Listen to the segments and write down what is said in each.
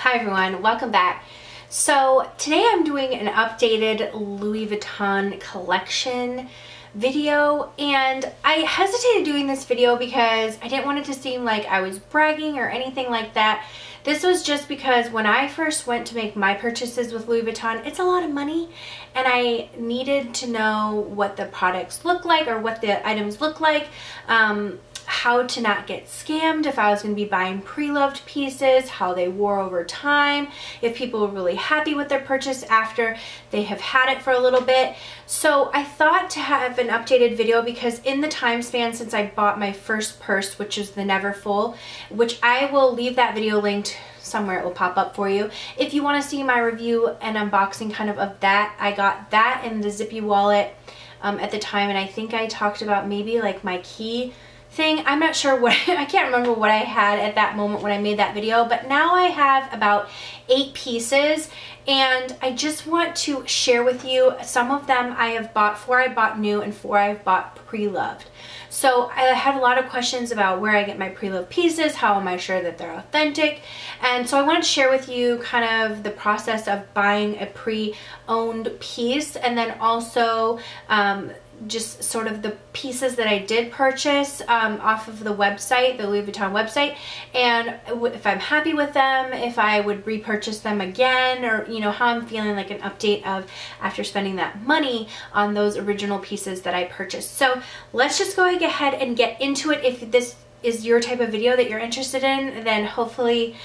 Hi everyone, welcome back. So today I'm doing an updated Louis Vuitton collection video, and I hesitated doing this video because I didn't want it to seem like I was bragging or anything like that. This was just because when I first went to make my purchases with Louis Vuitton, it's a lot of money and I needed to know what the products look like or what the items look like, how to not get scammed if I was going to be buying pre-loved pieces, how they wore over time, if people were really happy with their purchase after they have had it for a little bit. So I thought to have an updated video because in the time span since I bought my first purse, which is the Neverfull, which I will leave that video linked somewhere, it will pop up for you. If you want to see my review and unboxing kind of that, I got that in the Zippy wallet at the time, and I think I talked about maybe like my key thing. I'm not sure what, I can't remember what I had at that moment when I made that video, but now I have about 8 pieces and I just want to share with you some of them I have bought, 4 I bought new and 4 I've bought pre-loved. So I had a lot of questions about where I get my pre-loved pieces, how am I sure that they're authentic, and so I want to share with you kind of the process of buying a pre-owned piece, and then also just sort of the pieces that I did purchase off of the website, the Louis Vuitton website, and if I'm happy with them, if I would repurchase them again, or you know, how I'm feeling, like an update of after spending that money on those original pieces that I purchased. So let's just go ahead and get into it. If this is your type of video that you're interested in, then hopefully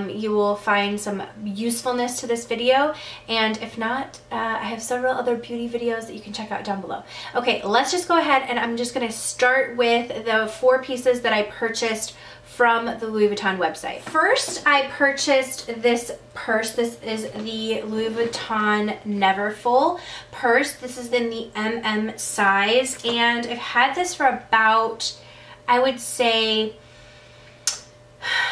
you will find some usefulness to this video, and if not, I have several other beauty videos that you can check out down below. Okay, let's just go ahead, and I'm just going to start with the 4 pieces that I purchased from the Louis Vuitton website. First, I purchased this purse. This is the Louis Vuitton Neverfull purse. This is in the MM size, and I've had this for about, I would say,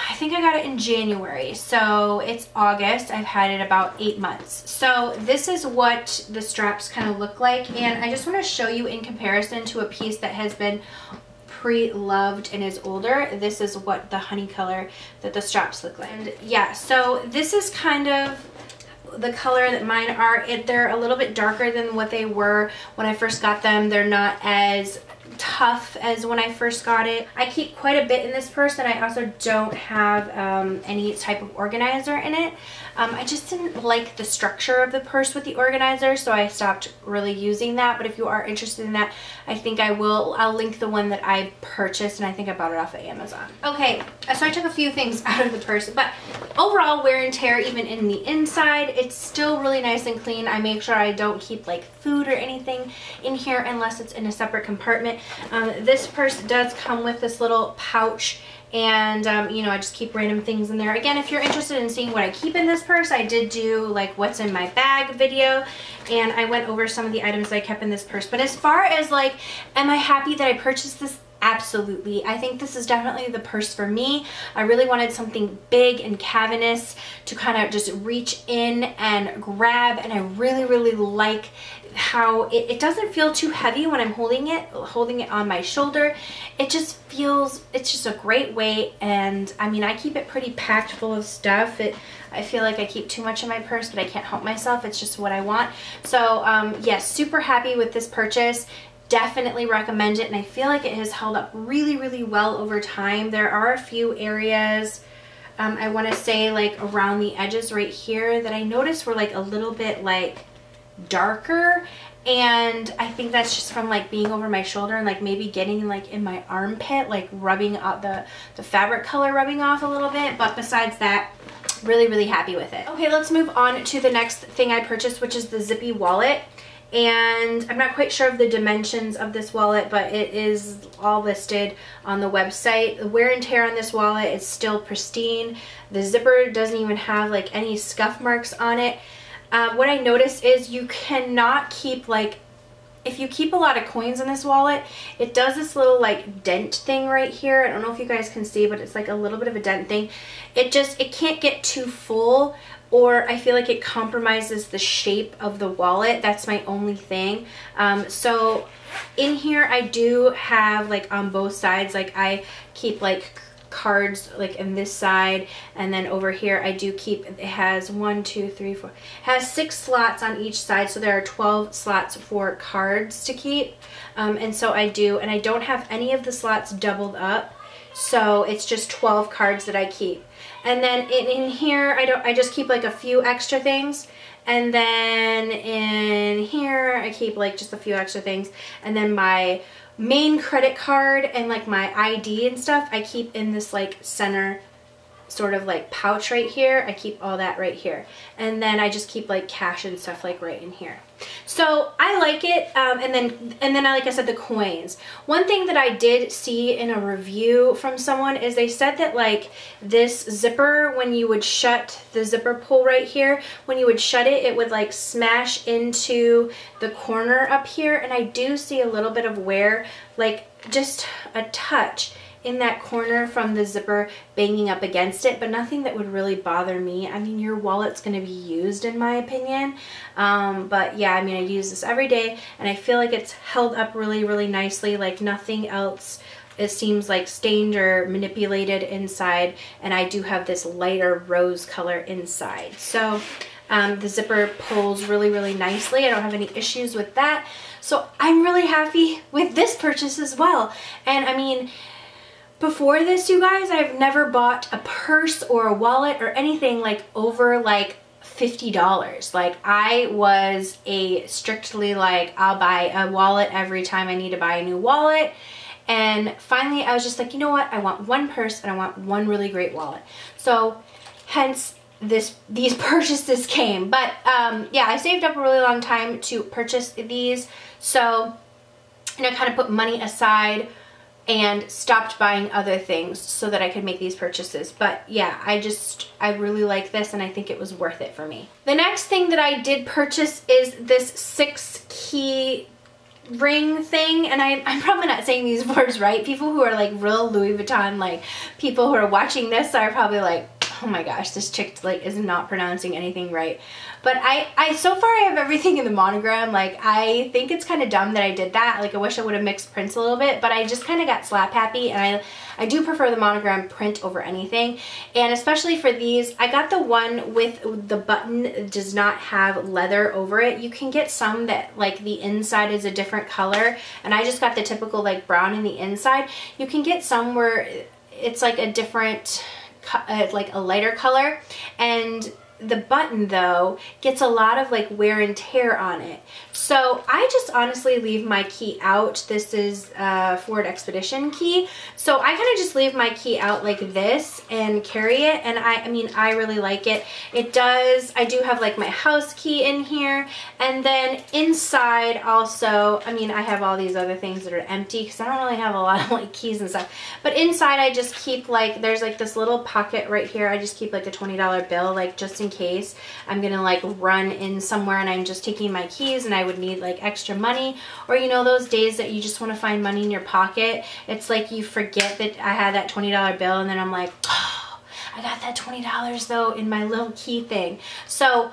I think I got it in January, so it's August. I've had it about 8 months. So this is what the straps kind of look like, and I just want to show you in comparison to a piece that has been pre-loved and is older. This is what the honey color that the straps look like. And yeah, so this is kind of the color that mine are. They're a little bit darker than what they were when I first got them. They're not as tough as when I first got it. I keep quite a bit in this purse, and I also don't have any type of organizer in it. I just didn't like the structure of the purse with the organizer, so I stopped really using that. But if you are interested in that, I think I'll link the one that I purchased, and I think I bought it off of Amazon. Okay, so I took a few things out of the purse, but overall wear and tear, even in the inside, it's still really nice and clean. I make sure I don't keep like food or anything in here unless it's in a separate compartment. This purse does come with this little pouch, and you know, I just keep random things in there. Again, if you're interested in seeing what I keep in this purse, I did do like what's in my bag video, and I went over some of the items I kept in this purse. But as far as like, am I happy that I purchased this? Absolutely. I think this is definitely the purse for me. I really wanted something big and cavernous to kind of just reach in and grab, and I really like how it doesn't feel too heavy when I'm holding it on my shoulder. It just feels, it's just a great weight, and I mean, I keep it pretty packed full of stuff. I feel like I keep too much in my purse, but I can't help myself. It's just what I want. So yes, super happy with this purchase. Definitely recommend it, and I feel like it has held up really well over time. There are a few areas, I want to say like around the edges right here, that I noticed were like a little bit like darker, and I think that's just from like being over my shoulder and like maybe getting like in my armpit, like rubbing out the fabric color rubbing off a little bit. But besides that, really happy with it. Okay, let's move on to the next thing I purchased, which is the Zippy wallet. And I'm not quite sure of the dimensions of this wallet, but it is all listed on the website. The wear and tear on this wallet is still pristine. The zipper doesn't even have like any scuff marks on it. What I noticed is you cannot keep like, if you keep a lot of coins in this wallet, it does this little like dent thing right here. I don't know if you guys can see, but it's like a little bit of a dent thing. It can't get too full, or I feel like it compromises the shape of the wallet. That's my only thing. So in here I do have like on both sides, like I keep like cards like in this side, and then over here I do keep, it has 1, 2, 3, 4, it has 6 slots on each side, so there are 12 slots for cards to keep. And so I do, and I don't have any of the slots doubled up, so it's just 12 cards that I keep. And then in here I just keep like a few extra things, and then in here I keep like just a few extra things, and then my main credit card and like my ID and stuff I keep in this like center sort of like pouch right here. I keep all that right here, and then I just keep like cash and stuff like right in here. So I like it. And then like I said, the coins. One thing that I did see in a review from someone is they said that like this zipper, when you would shut the zipper pull right here, when you would shut it, it would like smash into the corner up here, and I do see a little bit of wear, like just a touch in that corner from the zipper banging up against it, but nothing that would really bother me. I mean, your wallet's going to be used in my opinion, but yeah, I mean, I use this every day and I feel like it's held up really, really nicely, like nothing else it seems like stained or manipulated inside, and I do have this lighter rose color inside. So the zipper pulls really, really nicely. I don't have any issues with that, so I'm really happy with this purchase as well. And I mean, before this, you guys, I've never bought a purse or a wallet or anything like over like $50. Like I was a strictly like, I'll buy a wallet every time I need to buy a new wallet. And finally I was just like, you know what? I want one purse and I want one really great wallet. So hence these purchases came. But yeah, I saved up a really long time to purchase these. So, and I kind of put money aside and stopped buying other things so that I could make these purchases. But yeah, I really like this and I think it was worth it for me. The next thing that I did purchase is this 6-key ring thing, and I'm probably not saying these words right. People who are like real Louis Vuitton, like people who are watching this are probably like, oh my gosh, this chick like is not pronouncing anything right. But I so far I have everything in the Monogram. Like I think it's kind of dumb that I did that. Like I wish I would have mixed prints a little bit, but I just kind of got slap happy, and I do prefer the Monogram print over anything. And especially for these, I got the one with the button that does not have leather over it. You can get some that like the inside is a different color, and I just got the typical like brown in the inside. You can get some where it's like a different like a lighter color, and the button though gets a lot of like wear and tear on it. So I just honestly leave my key out. This is Ford Expedition key, so I kind of just leave my key out like this and carry it, and I mean I really like it. I do have like my house key in here, and then inside also, I mean I have all these other things that are empty because I don't really have a lot of like keys and stuff, but inside I just keep like, there's like this little pocket right here. I just keep like a $20 bill, like just in case I'm gonna like run in somewhere and I'm just taking my keys and I would need like extra money, or you know those days that you just want to find money in your pocket. It's like you forget that I had that $20 bill, and then I'm like, oh, I got that $20 though in my little key thing. So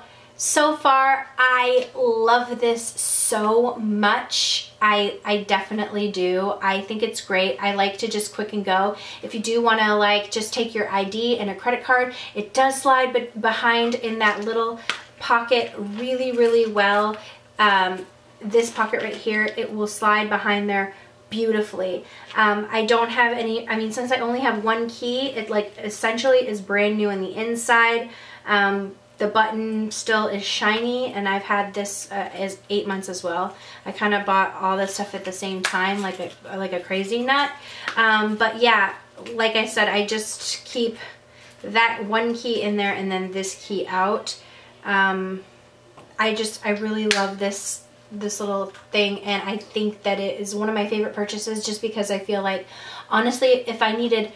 far I love this so much. I definitely do. I think it's great. I like to just quick and go. If you do want to like just take your ID and a credit card, it does slide behind in that little pocket really, really well. This pocket right here, it will slide behind there beautifully. I don't have any, I mean, since I only have one key, it like essentially is brand new on the inside. The button still is shiny, and I've had this as 8 months as well. I kind of bought all this stuff at the same time, like a crazy nut. But yeah, like I said, I just keep that one key in there and then this key out. I really love this little thing, and I think that it is one of my favorite purchases just because I feel like, honestly, if I needed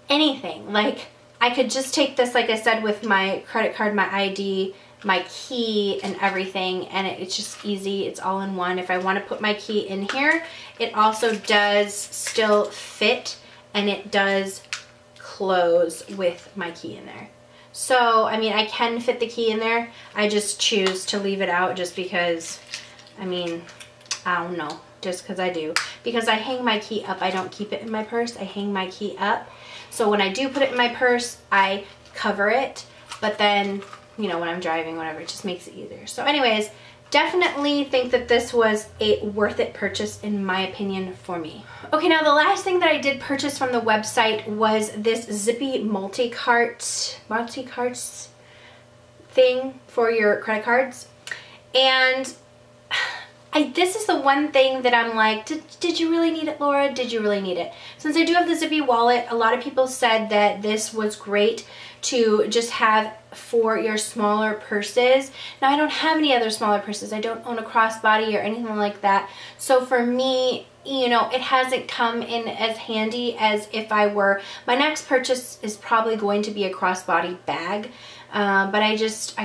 anything, like I could just take this, like I said, with my credit card, my ID, my key, and everything, and it's just easy. It's all in one. If I want to put my key in here, it also does still fit, and it does close with my key in there. So, I mean, I can fit the key in there. I just choose to leave it out just because, I mean, I don't know, just because I do. Because I hang my key up. I don't keep it in my purse. I hang my key up. So when I do put it in my purse, I cover it, but then, you know, when I'm driving, whatever, it just makes it easier. So anyways, definitely think that this was a worth it purchase in my opinion for me. Okay, now the last thing that I did purchase from the website was this Zippy Multicartes thing for your credit cards. And this is the one thing that I'm like, did you really need it, Laura? Did you really need it? Since I do have the Zippy wallet, a lot of people said that this was great to just have for your smaller purses. Now, I don't have any other smaller purses. I don't own a crossbody or anything like that. So for me, you know, it hasn't come in as handy as if I were. My next purchase is probably going to be a crossbody bag. But I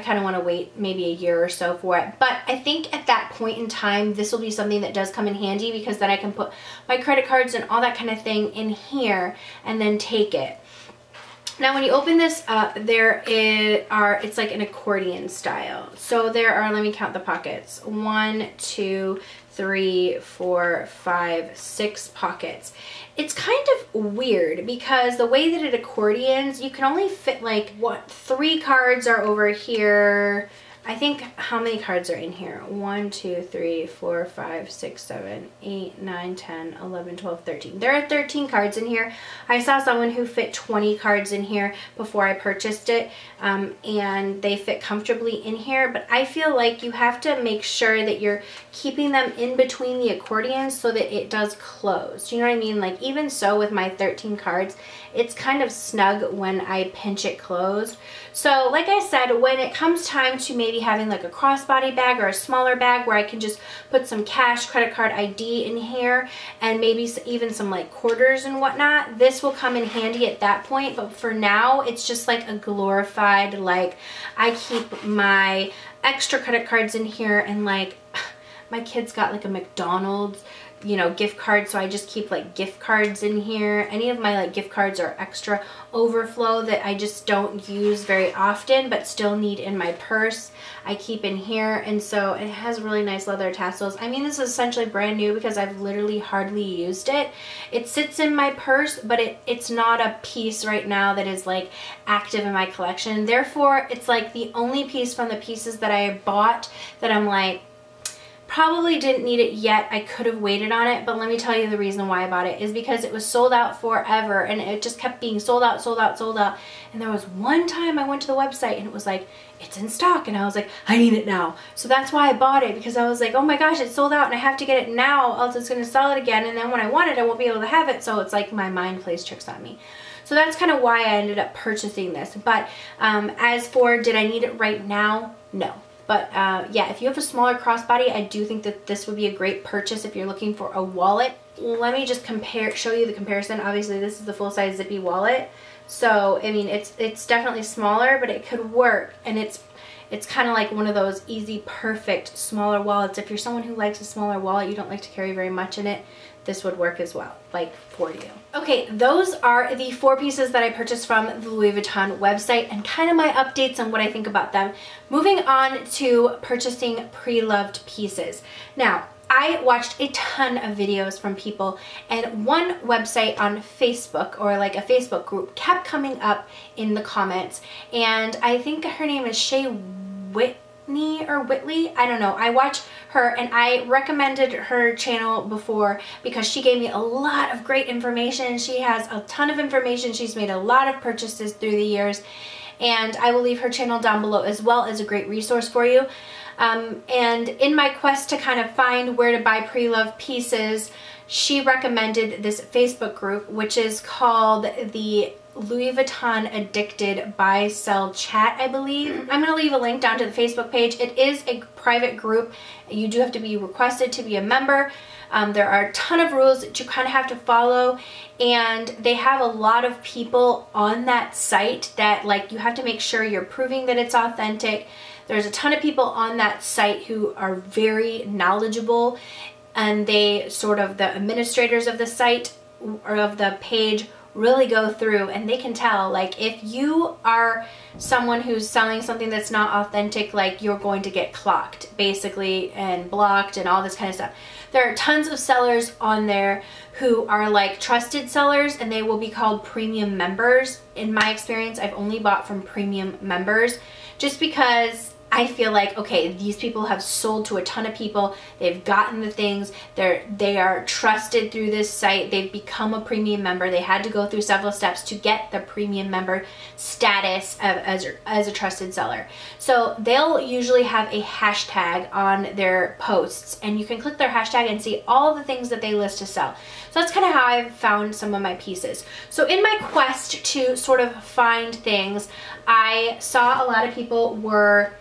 kind of want to wait maybe a year or so for it. But I think at that point in time, this will be something that does come in handy, because then I can put my credit cards and all that kind of thing in here and then take it. Now, when you open this up, it's like an accordion style. So there are, let me count the pockets. 1, 2, 3, 4, 5, 6 pockets. It's kind of weird because the way that it accordions, you can only fit like, 3 cards are over here. I think, how many cards are in here? 1, 2, 3, 4, 5, 6, 7, 8, 9, 10, 11, 12, 13. There are 13 cards in here. I saw someone who fit 20 cards in here before I purchased it, and they fit comfortably in here, but I feel like you have to make sure that you're keeping them in between the accordions so that it does close. You know what I mean? Like, even so with my 13 cards, it's kind of snug when I pinch it closed. So like I said, when it comes time to maybe having like a crossbody bag or a smaller bag where I can just put some cash, credit card ID in here, and maybe even some like quarters and whatnot, this will come in handy at that point. But for now, it's just like a glorified, like, I keep my extra credit cards in here, and like my kids got like a McDonald's, you know, gift card, so I just keep like gift cards in here. Any of my like gift cards are extra overflow that I just don't use very often but still need in my purse, I keep in here. And so it has really nice leather tassels. I mean, this is essentially brand new because I've literally hardly used it. It sits in my purse, but it's not a piece right now that is like active in my collection. Therefore, it's like the only piece from the pieces that I bought that I'm like, probably didn't need it yet. I could have waited on it, but let me tell you the reason why I bought it is because it was sold out forever, and it just kept being sold out, sold out, sold out. And there was one time I went to the website and it was like, it's in stock, and I was like, I need it now. So that's why I bought it, because I was like, oh my gosh, it's sold out and I have to get it now, else it's going to sell it again, and then when I want it, I won't be able to have it. So it's like my mind plays tricks on me. So that's kind of why I ended up purchasing this. But as for, did I need it right now? No. But yeah, if you have a smaller crossbody, I do think that this would be a great purchase if you're looking for a wallet. Let me just show you the comparison. Obviously, this is the full-size Zippy wallet. So, I mean, it's definitely smaller, but it could work. And it's kind of like one of those easy, perfect, smaller wallets. If you're someone who likes a smaller wallet, you don't like to carry very much in it, this would work as well, like for you. Okay, those are the 4 pieces that I purchased from the Louis Vuitton website and kind of my updates on what I think about them. Moving on to purchasing pre-loved pieces. Now, I watched a ton of videos from people, and one website on Facebook, or like a Facebook group, kept coming up in the comments, and I think her name is Shay Whitney or Whitley, I don't know. I watch her and I recommended her channel before because she gave me a lot of great information. She has a ton of information. She's made a lot of purchases through the years, and I will leave her channel down below as well as a great resource for you. And in my quest to kind of find where to buy pre-loved pieces, she recommended this Facebook group, which is called the Louis Vuitton Addicted Buy Sell Chat, I believe. I'm going to leave a link down to the Facebook page. It is a private group. You do have to be requested to be a member. There are a ton of rules that you kind of have to follow, and they have a lot of people on that site that, like, you have to make sure you're proving that it's authentic. There's a ton of people on that site who are very knowledgeable, and they sort of, the administrators of the site or of the page, really go through and they can tell, like, if you are someone who's selling something that's not authentic, like, you're going to get clocked basically and blocked and all this kind of stuff. There are tons of sellers on there who are like trusted sellers, and they will be called premium members. In my experience, I've only bought from premium members just because I feel like, okay, these people have sold to a ton of people. They've gotten the things. They are trusted through this site. They've become a premium member. They had to go through several steps to get the premium member status as a trusted seller. So they'll usually have a hashtag on their posts, and you can click their hashtag and see all the things that they list to sell. So that's kind of how I've found some of my pieces. So in my quest to sort of find things, I saw a lot of people were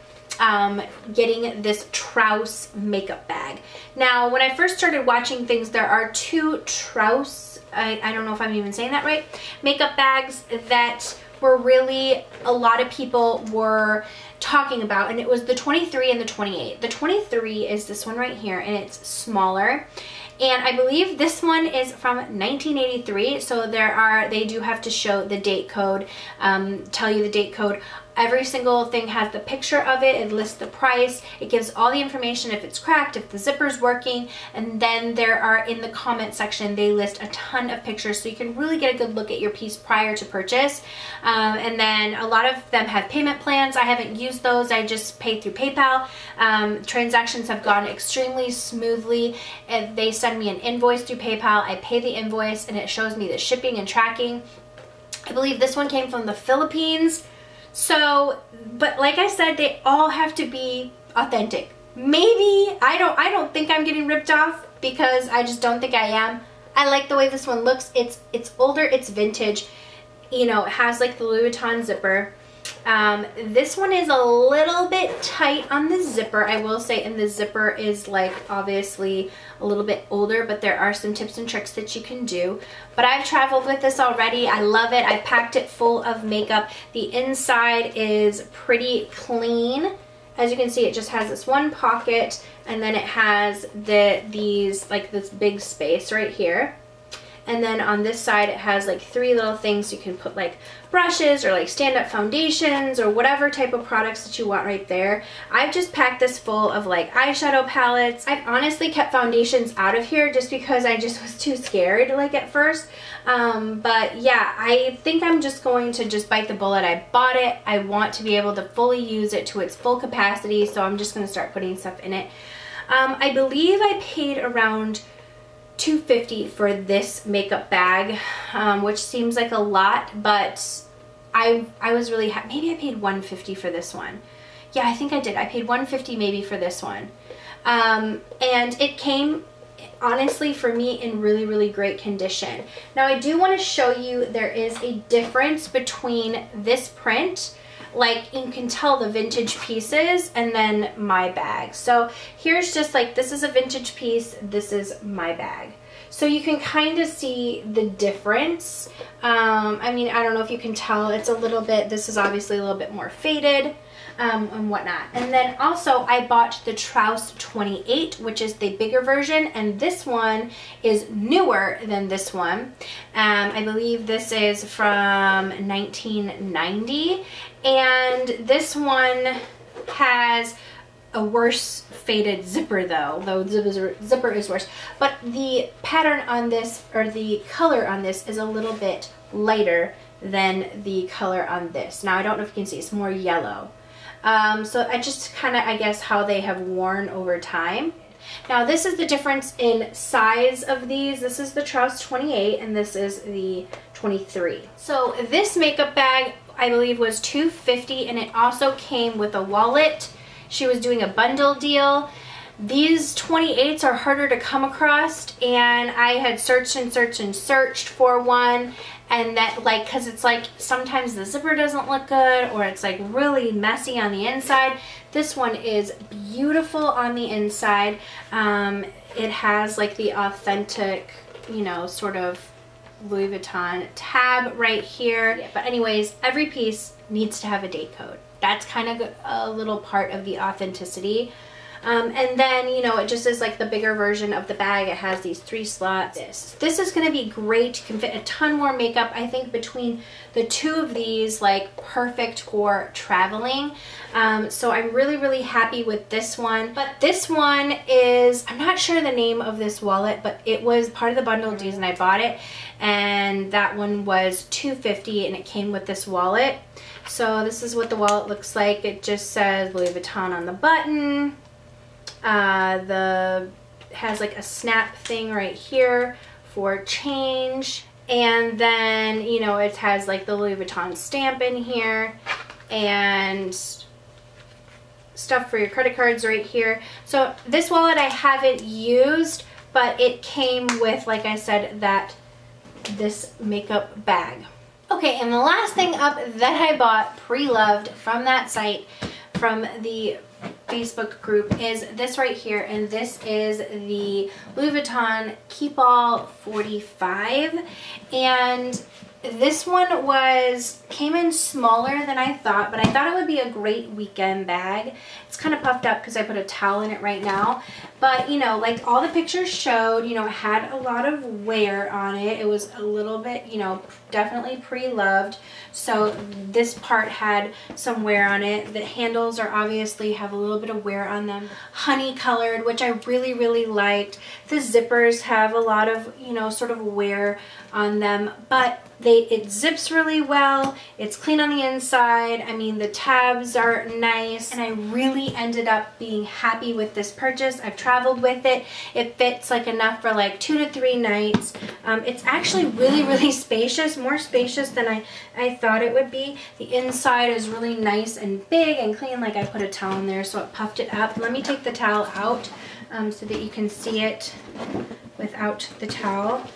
getting this Trousse makeup bag. Now, when I first started watching things, there are two Trousse, I don't know if I'm even saying that right, makeup bags that were really, a lot of people were talking about, and it was the 23 and the 28. The 23 is this one right here, and it's smaller. And I believe this one is from 1983, so they do have to show the date code, tell you the date code. Every single thing has the picture of it. It lists the price. It gives all the information, if it's cracked, if the zipper's working, and then there are, in the comment section, they list a ton of pictures so you can really get a good look at your piece prior to purchase. And then a lot of them have payment plans. I haven't used those. I just pay through PayPal. Transactions have gone extremely smoothly. If they send me an invoice through PayPal, I pay the invoice and it shows me the shipping and tracking. I believe this one came from the Philippines. So, but like I said, they all have to be authentic. Maybe, I don't think I'm getting ripped off, because I just don't think I am. I like the way this one looks. It's older, it's vintage. You know, it has like the Louis Vuitton zipper. This one is a little bit tight on the zipper, I will say, and the zipper is like obviously a little bit older, but there are some tips and tricks that you can do. But I've traveled with this already. I love it. I packed it full of makeup. The inside is pretty clean. As you can see, it just has this one pocket, and then it has these like this big space right here. And then on this side, it has like 3 little things you can put, like brushes or like stand-up foundations or whatever type of products that you want right there. I've just packed this full of like eyeshadow palettes. I've honestly kept foundations out of here just because I just was too scared like at first. But yeah, I think I'm just going to just bite the bullet. I bought it. I want to be able to fully use it to its full capacity, so I'm just going to start putting stuff in it. I believe I paid around $2.50 for this makeup bag, which seems like a lot, but I was really happy. Maybe I paid $1.50 for this one. Yeah, I think I did. I paid $1.50 maybe for this one. And it came, honestly, for me in really, really great condition. Now, I do want to show you there is a difference between this print, like you can tell the vintage pieces, and then my bag. So here's just like, this is a vintage piece, this is my bag. So you can kind of see the difference. I mean, I don't know if you can tell, it's a little bit, this is obviously a little bit more faded and whatnot. And then also I bought the Trousse 28, which is the bigger version, and this one is newer than this one. I believe this is from 1990, and this one has a worse faded zipper though the zipper is worse, but the pattern on this, or the color on this, is a little bit lighter than the color on this. Now I don't know if you can see, it's more yellow. So I just kind of, I guess, how they have worn over time. Now this is the difference in size of these. This is the Trousse 28 and this is the 23. So this makeup bag, I believe, was $2.50, and it also came with a wallet. She was doing a bundle deal. These 28s are harder to come across, and I had searched and searched and searched for one, and that, like, because it's like sometimes the zipper doesn't look good, or it's like really messy on the inside. This one is beautiful on the inside. It has like the authentic, you know, sort of Louis Vuitton tab right here. Yeah, but anyways, every piece needs to have a date code. That's kind of a little part of the authenticity And then, you know, it just is like the bigger version of the bag. It has these 3 slots. This is going to be great. You can fit a ton more makeup. I think between the 2 of these, like perfect for traveling. So I'm really, really happy with this one. But this one is, I'm not sure the name of this wallet, but it was part of the bundle deals and I bought it. And that one was $2.50 and it came with this wallet. So this is what the wallet looks like. It just says Louis Vuitton on the button. Has like a snap thing right here for change. And then, you know, it has like the Louis Vuitton stamp in here and stuff for your credit cards right here. So this wallet I haven't used, but it came with, like I said, this makeup bag. Okay, and the last thing up that I bought pre-loved from that site, from the Facebook group, is this right here, and this is the Louis Vuitton Keepall 45, and this one came in smaller than I thought, but I thought it would be a great weekend bag. It's kind of puffed up because I put a towel in it right now, but you know, like all the pictures showed, you know, it had a lot of wear on it. It was a little bit, you know, definitely pre-loved. So this part had some wear on it. The handles are obviously have a little bit of wear on them. Honey colored, which I really, really liked. The zippers have a lot of, you know, sort of wear on them, but it zips really well. It's clean on the inside. I mean, the tabs are nice, and I really ended up being happy with this purchase. I've traveled with it. It fits like enough for like 2 to 3 nights. It's actually really, really spacious, more spacious than I thought it would be. The inside is really nice and big and clean. Like I put a towel in there, so it puffed it up. Let me take the towel out so that you can see it without the towel.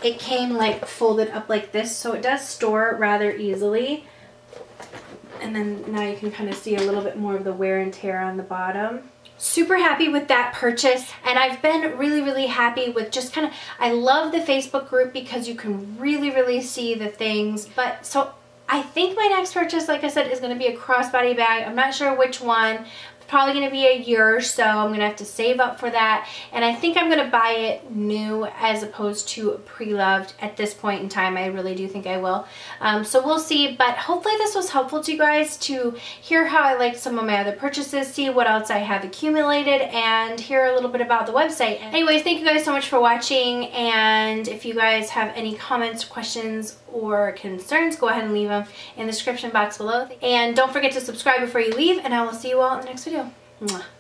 It came like folded up like this, so it does store rather easily. And then now you can kind of see a little bit more of the wear and tear on the bottom. Super happy with that purchase, and I've been really, really happy with just kind of, I love the Facebook group because you can really, really see the things. But so I think my next purchase, like I said, is going to be a crossbody bag. I'm not sure which one. Probably going to be a year or so. I'm going to have to save up for that, and I think I'm going to buy it new as opposed to pre-loved at this point in time. I really do think I will. So we'll see, but hopefully this was helpful to you guys to hear how I like some of my other purchases, see what else I have accumulated, and hear a little bit about the website. Anyways, thank you guys so much for watching, and if you guys have any comments, questions, or concerns, go ahead and leave them in the description box below. And don't forget to subscribe before you leave, and I will see you all in the next video. Mwah.